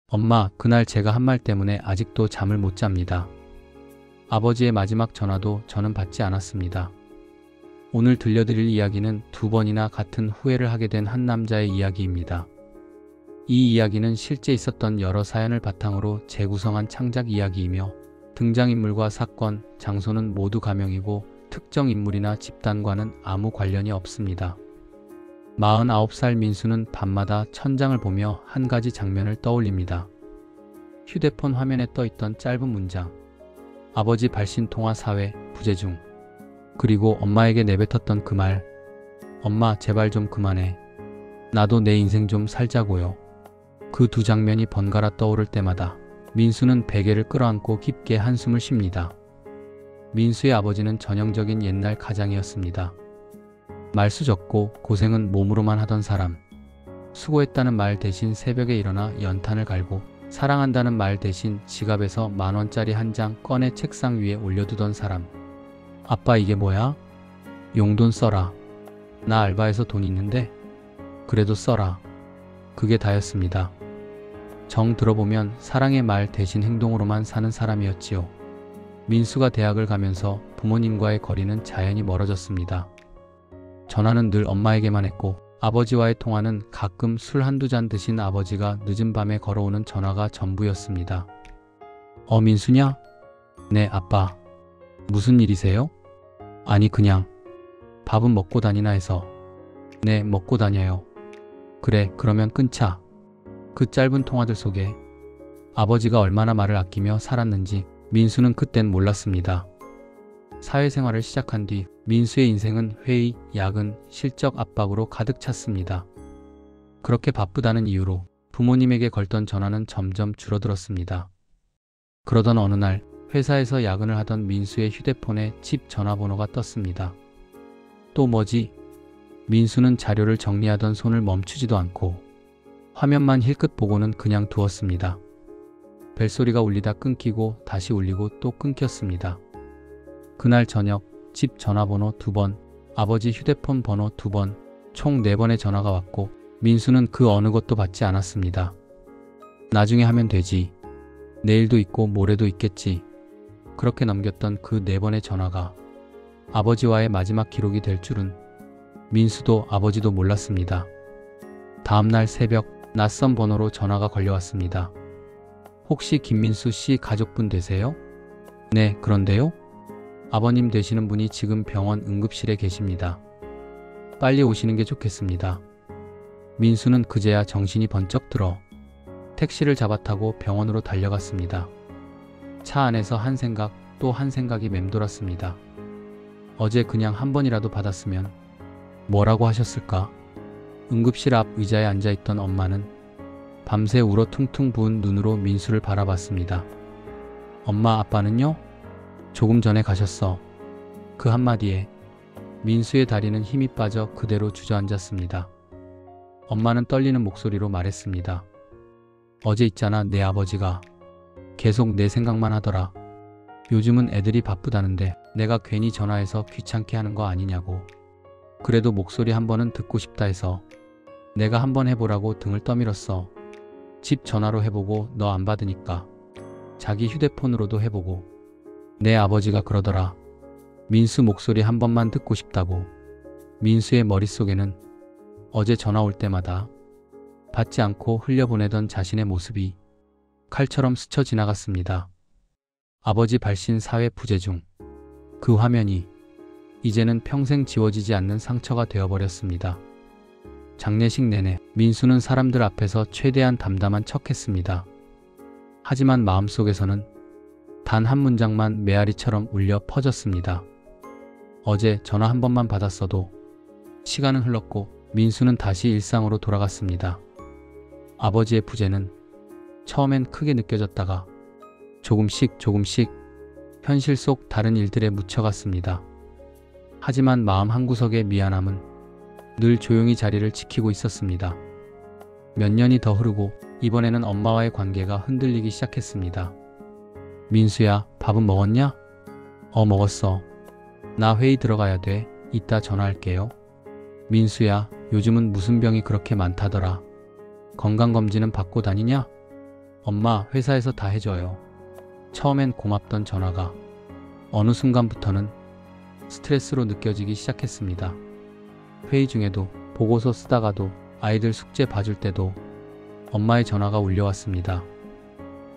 엄마, 그날 제가 한 말 때문에 아직도 잠을 못 잡니다. 아버지의 마지막 전화도 저는 받지 않았습니다. 오늘 들려드릴 이야기는 2번이나 같은 후회를 하게 된 한 남자의 이야기입니다. 이 이야기는 실제 있었던 여러 사연을 바탕으로 재구성한 창작 이야기이며 등장인물과 사건, 장소는 모두 가명이고 특정 인물이나 집단과는 아무 관련이 없습니다. 49살 민수는 밤마다 천장을 보며 한 가지 장면을 떠올립니다. 휴대폰 화면에 떠있던 짧은 문장, 아버지 발신 통화 사회, 부재 중. 그리고 엄마에게 내뱉었던 그 말, 엄마 제발 좀 그만해. 나도 내 인생 좀 살자고요. 그 두 장면이 번갈아 떠오를 때마다 민수는 베개를 끌어안고 깊게 한숨을 쉽니다. 민수의 아버지는 전형적인 옛날 가장이었습니다. 말수 적고 고생은 몸으로만 하던 사람. 수고했다는 말 대신 새벽에 일어나 연탄을 갈고 사랑한다는 말 대신 지갑에서 10,000원짜리 한 장 꺼내 책상 위에 올려두던 사람. 아빠 이게 뭐야? 용돈 써라. 나 알바해서 돈 있는데? 그래도 써라. 그게 다였습니다. 정 들어보면 사랑의 말 대신 행동으로만 사는 사람이었지요. 민수가 대학을 가면서 부모님과의 거리는 자연히 멀어졌습니다. 전화는 늘 엄마에게만 했고 아버지와의 통화는 가끔 술 한두 잔 드신 아버지가 늦은 밤에 걸어오는 전화가 전부였습니다. 민수냐? 네, 아빠. 무슨 일이세요? 아니 그냥 밥은 먹고 다니나 해서. 네, 먹고 다녀요. 그래, 그러면 끊자. 그 짧은 통화들 속에 아버지가 얼마나 말을 아끼며 살았는지 민수는 그땐 몰랐습니다. 사회생활을 시작한 뒤 민수의 인생은 회의, 야근, 실적 압박으로 가득 찼습니다. 그렇게 바쁘다는 이유로 부모님에게 걸던 전화는 점점 줄어들었습니다. 그러던 어느 날 회사에서 야근을 하던 민수의 휴대폰에 집 전화번호가 떴습니다. 또 뭐지? 민수는 자료를 정리하던 손을 멈추지도 않고 화면만 힐끗 보고는 그냥 두었습니다. 벨소리가 울리다 끊기고 다시 울리고 또 끊겼습니다. 그날 저녁 집 전화번호 2번, 아버지 휴대폰 번호 2번, 총 4번의 전화가 왔고 민수는 그 어느 것도 받지 않았습니다. 나중에 하면 되지. 내일도 있고 모레도 있겠지. 그렇게 넘겼던 그 4번의 전화가 아버지와의 마지막 기록이 될 줄은 민수도 아버지도 몰랐습니다. 다음날 새벽 낯선 번호로 전화가 걸려왔습니다. 혹시 김민수 씨 가족분 되세요? 네, 그런데요? 아버님 되시는 분이 지금 병원 응급실에 계십니다. 빨리 오시는 게 좋겠습니다. 민수는 그제야 정신이 번쩍 들어 택시를 잡아타고 병원으로 달려갔습니다. 차 안에서 한 생각 또 한 생각이 맴돌았습니다. 어제 그냥 한 번이라도 받았으면 뭐라고 하셨을까? 응급실 앞 의자에 앉아있던 엄마는 밤새 울어 퉁퉁 부은 눈으로 민수를 바라봤습니다. 엄마, 아빠는요? 조금 전에 가셨어. 그 한마디에 민수의 다리는 힘이 빠져 그대로 주저앉았습니다. 엄마는 떨리는 목소리로 말했습니다. 어제 있잖아, 내 아버지가 계속 내 생각만 하더라. 요즘은 애들이 바쁘다는데 내가 괜히 전화해서 귀찮게 하는 거 아니냐고. 그래도 목소리 한 번은 듣고 싶다 해서 내가 한번 해보라고 등을 떠밀었어. 집 전화로 해보고 너 안 받으니까 자기 휴대폰으로도 해보고. 내 아버지가 그러더라. 민수 목소리 한 번만 듣고 싶다고. 민수의 머릿속에는 어제 전화 올 때마다 받지 않고 흘려보내던 자신의 모습이 칼처럼 스쳐 지나갔습니다. 아버지 발신 사회 부재 중. 그 화면이 이제는 평생 지워지지 않는 상처가 되어버렸습니다. 장례식 내내 민수는 사람들 앞에서 최대한 담담한 척했습니다. 하지만 마음속에서는 단 한 문장만 메아리처럼 울려 퍼졌습니다. 어제 전화 한 번만 받았어도. 시간은 흘렀고 민수는 다시 일상으로 돌아갔습니다. 아버지의 부재는 처음엔 크게 느껴졌다가 조금씩 현실 속 다른 일들에 묻혀갔습니다. 하지만 마음 한구석의 미안함은 늘 조용히 자리를 지키고 있었습니다. 몇 년이 더 흐르고 이번에는 엄마와의 관계가 흔들리기 시작했습니다. 민수야, 밥은 먹었냐? 먹었어. 나 회의 들어가야 돼. 이따 전화할게요. 민수야, 요즘은 무슨 병이 그렇게 많다더라. 건강검진은 받고 다니냐? 엄마, 회사에서 다 해줘요. 처음엔 고맙던 전화가 어느 순간부터는 스트레스로 느껴지기 시작했습니다. 회의 중에도, 보고서 쓰다가도, 아이들 숙제 봐줄 때도 엄마의 전화가 울려왔습니다.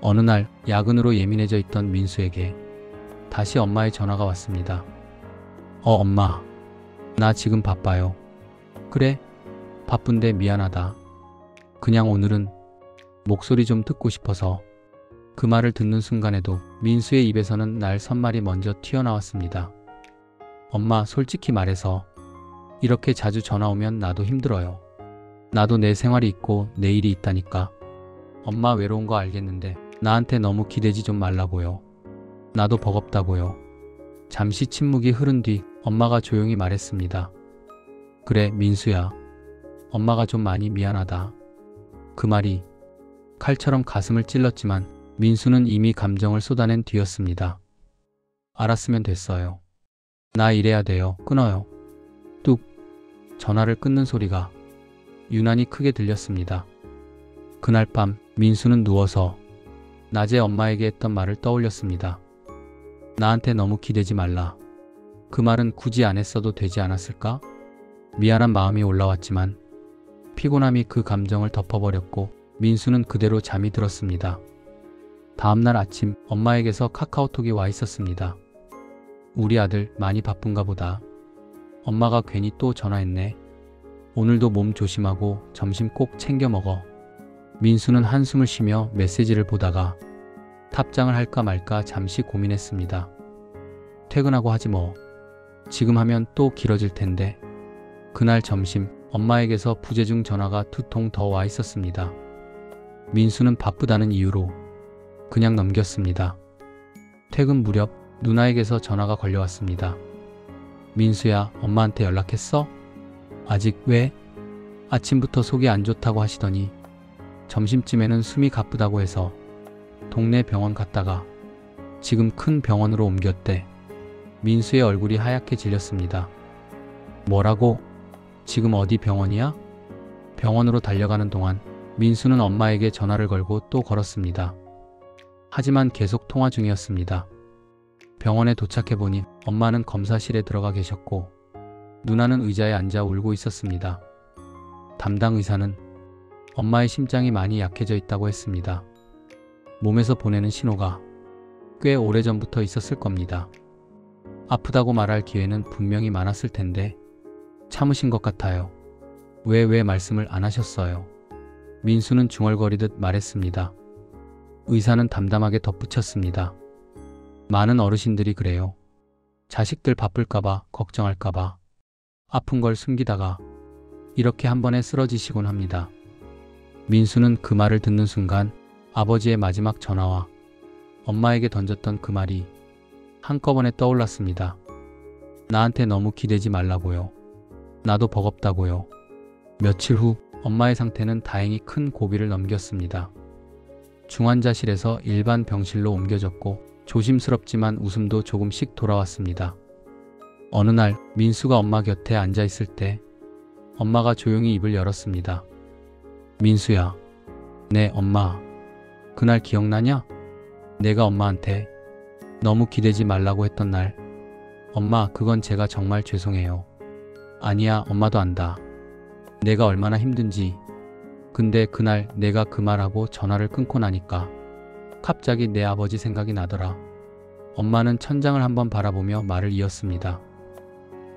어느 날 야근으로 예민해져 있던 민수에게 다시 엄마의 전화가 왔습니다. 엄마, 나 지금 바빠요. 그래? 바쁜데 미안하다. 그냥 오늘은 목소리 좀 듣고 싶어서. 그 말을 듣는 순간에도 민수의 입에서는 날 선말이 먼저 튀어나왔습니다. 엄마, 솔직히 말해서 이렇게 자주 전화 오면 나도 힘들어요. 나도 내 생활이 있고 내 일이 있다니까. 엄마 외로운 거 알겠는데 나한테 너무 기대지 좀 말라고요. 나도 버겁다고요. 잠시 침묵이 흐른 뒤 엄마가 조용히 말했습니다. 그래, 민수야. 엄마가 좀 많이 미안하다. 그 말이 칼처럼 가슴을 찔렀지만 민수는 이미 감정을 쏟아낸 뒤였습니다. 알았으면 됐어요. 나 일해야 돼요. 끊어요. 뚝. 전화를 끊는 소리가 유난히 크게 들렸습니다. 그날 밤 민수는 누워서 낮에 엄마에게 했던 말을 떠올렸습니다. 나한테 너무 기대지 말라. 그 말은 굳이 안 했어도 되지 않았을까? 미안한 마음이 올라왔지만 피곤함이 그 감정을 덮어버렸고 민수는 그대로 잠이 들었습니다. 다음날 아침 엄마에게서 카카오톡이 와 있었습니다. 우리 아들 많이 바쁜가 보다. 엄마가 괜히 또 전화했네. 오늘도 몸 조심하고 점심 꼭 챙겨 먹어. 민수는 한숨을 쉬며 메시지를 보다가 답장을 할까 말까 잠시 고민했습니다. 퇴근하고 하지 뭐. 지금 하면 또 길어질 텐데. 그날 점심 엄마에게서 부재중 전화가 2통 더 와 있었습니다. 민수는 바쁘다는 이유로 그냥 넘겼습니다. 퇴근 무렵 누나에게서 전화가 걸려왔습니다. 민수야, 엄마한테 연락했어? 아직. 왜? 아침부터 속이 안 좋다고 하시더니 점심쯤에는 숨이 가쁘다고 해서 동네 병원 갔다가 지금 큰 병원으로 옮겼대. 민수의 얼굴이 하얗게 질렸습니다. 뭐라고? 지금 어디 병원이야? 병원으로 달려가는 동안 민수는 엄마에게 전화를 걸고 또 걸었습니다. 하지만 계속 통화 중이었습니다. 병원에 도착해보니 엄마는 검사실에 들어가 계셨고 누나는 의자에 앉아 울고 있었습니다. 담당 의사는 엄마의 심장이 많이 약해져 있다고 했습니다. 몸에서 보내는 신호가 꽤 오래전부터 있었을 겁니다. 아프다고 말할 기회는 분명히 많았을 텐데 참으신 것 같아요. 왜 말씀을 안 하셨어요? 민수는 중얼거리듯 말했습니다. 의사는 담담하게 덧붙였습니다. 많은 어르신들이 그래요. 자식들 바쁠까봐, 걱정할까봐, 아픈 걸 숨기다가 이렇게 한 번에 쓰러지시곤 합니다. 민수는 그 말을 듣는 순간 아버지의 마지막 전화와 엄마에게 던졌던 그 말이 한꺼번에 떠올랐습니다. 나한테 너무 기대지 말라고요. 나도 버겁다고요. 며칠 후 엄마의 상태는 다행히 큰 고비를 넘겼습니다. 중환자실에서 일반 병실로 옮겨졌고 조심스럽지만 웃음도 조금씩 돌아왔습니다. 어느 날 민수가 엄마 곁에 앉아 있을 때 엄마가 조용히 입을 열었습니다. 민수야, 네 엄마. 그날 기억나냐? 내가 엄마한테 너무 기대지 말라고 했던 날. 엄마, 그건 제가 정말 죄송해요. 아니야, 엄마도 안다. 내가 얼마나 힘든지. 근데 그날 내가 그 말하고 전화를 끊고 나니까 갑자기 내 아버지 생각이 나더라. 엄마는 천장을 한번 바라보며 말을 이었습니다.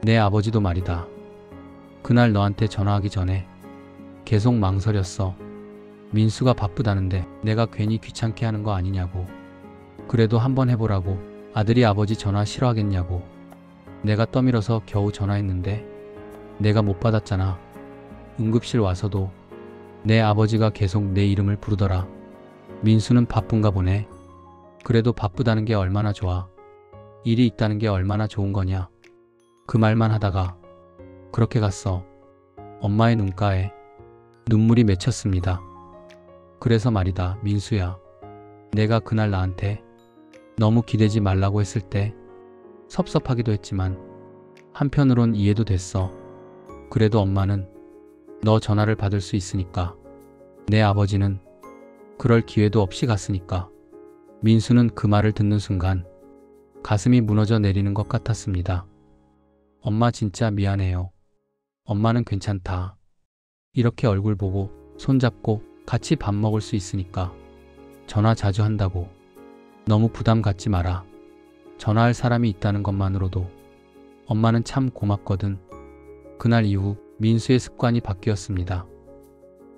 내 아버지도 말이다. 그날 너한테 전화하기 전에 계속 망설였어. 민수가 바쁘다는데 내가 괜히 귀찮게 하는 거 아니냐고. 그래도 한번 해보라고. 아들이 아버지 전화 싫어하겠냐고. 내가 떠밀어서 겨우 전화했는데 내가 못 받았잖아. 응급실 와서도 내 아버지가 계속 내 이름을 부르더라. 민수는 바쁜가 보네. 그래도 바쁘다는 게 얼마나 좋아. 일이 있다는 게 얼마나 좋은 거냐. 그 말만 하다가 그렇게 갔어. 엄마의 눈가에 눈물이 맺혔습니다. 그래서 말이다, 민수야. 내가 그날 나한테 너무 기대지 말라고 했을 때 섭섭하기도 했지만 한편으론 이해도 됐어. 그래도 엄마는 너 전화를 받을 수 있으니까. 내 아버지는 그럴 기회도 없이 갔으니까. 민수는 그 말을 듣는 순간 가슴이 무너져 내리는 것 같았습니다. 엄마 진짜 미안해요. 엄마는 괜찮다. 이렇게 얼굴 보고 손잡고 같이 밥 먹을 수 있으니까 전화 자주 한다고. 너무 부담 갖지 마라. 전화할 사람이 있다는 것만으로도 엄마는 참 고맙거든. 그날 이후 민수의 습관이 바뀌었습니다.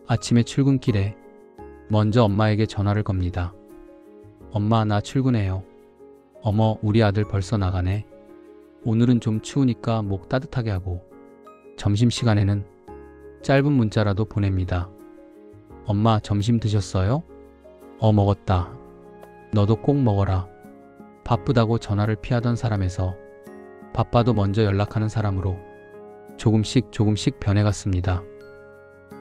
아침에 출근길에 먼저 엄마에게 전화를 겁니다. 엄마, 나 출근해요. 어머, 우리 아들 벌써 나가네. 오늘은 좀 추우니까 목 따뜻하게 하고. 점심시간에는 짧은 문자라도 보냅니다. 엄마, 점심 드셨어요? 먹었다. 너도 꼭 먹어라. 바쁘다고 전화를 피하던 사람에서 바빠도 먼저 연락하는 사람으로 조금씩 변해갔습니다.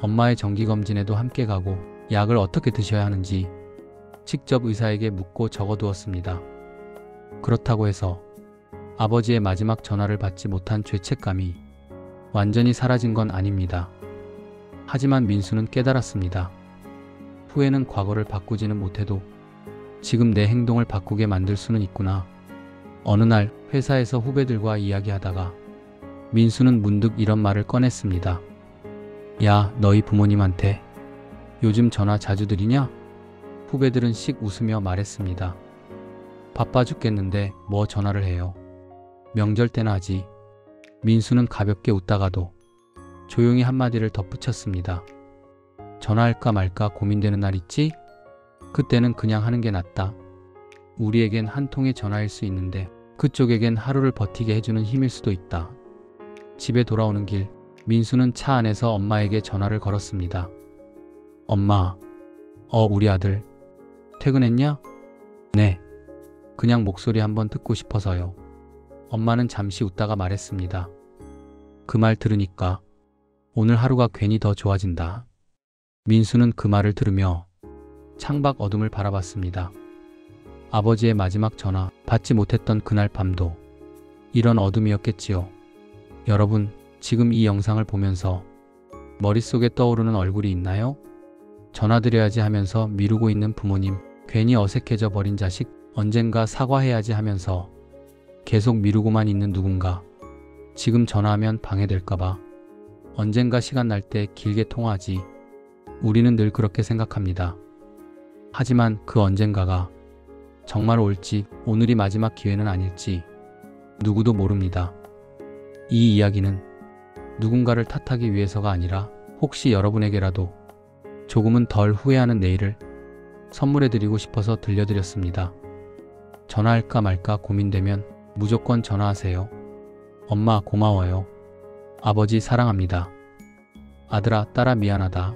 엄마의 정기검진에도 함께 가고 약을 어떻게 드셔야 하는지 직접 의사에게 묻고 적어두었습니다. 그렇다고 해서 아버지의 마지막 전화를 받지 못한 죄책감이 완전히 사라진 건 아닙니다. 하지만 민수는 깨달았습니다. 후회는 과거를 바꾸지는 못해도 지금 내 행동을 바꾸게 만들 수는 있구나. 어느 날 회사에서 후배들과 이야기하다가 민수는 문득 이런 말을 꺼냈습니다. 야, 너희 부모님한테 요즘 전화 자주 드리냐? 후배들은 씩 웃으며 말했습니다. 바빠 죽겠는데 뭐 전화를 해요. 명절 때나 하지. 민수는 가볍게 웃다가도 조용히 한마디를 덧붙였습니다. 전화할까 말까 고민되는 날 있지? 그때는 그냥 하는 게 낫다. 우리에겐 한 통의 전화일 수 있는데 그쪽에겐 하루를 버티게 해주는 힘일 수도 있다. 집에 돌아오는 길, 민수는 차 안에서 엄마에게 전화를 걸었습니다. 엄마, 우리 아들 퇴근했냐? 네. 그냥 목소리 한번 듣고 싶어서요. 엄마는 잠시 웃다가 말했습니다. 그 말 들으니까 오늘 하루가 괜히 더 좋아진다. 민수는 그 말을 들으며 창밖 어둠을 바라봤습니다. 아버지의 마지막 전화 받지 못했던 그날 밤도 이런 어둠이었겠지요. 여러분, 지금 이 영상을 보면서 머릿속에 떠오르는 얼굴이 있나요? 전화드려야지 하면서 미루고 있는 부모님, 괜히 어색해져 버린 자식, 언젠가 사과해야지 하면서 계속 미루고만 있는 누군가, 지금 전화하면 방해될까봐 언젠가 시간 날 때 길게 통화하지. 우리는 늘 그렇게 생각합니다. 하지만 그 언젠가가 정말 올지, 오늘이 마지막 기회는 아닐지 누구도 모릅니다. 이 이야기는 누군가를 탓하기 위해서가 아니라 혹시 여러분에게라도 조금은 덜 후회하는 내일을 선물해드리고 싶어서 들려드렸습니다. 전화할까 말까 고민되면 무조건 전화하세요. 엄마 고마워요. 아버지 사랑합니다. 아들아, 딸아 미안하다.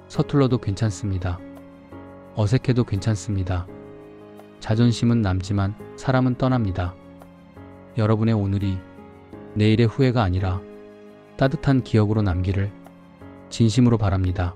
서툴러도 괜찮습니다. 어색해도 괜찮습니다. 자존심은 남지만 사람은 떠납니다. 여러분의 오늘이 내일의 후회가 아니라 따뜻한 기억으로 남기를 진심으로 바랍니다.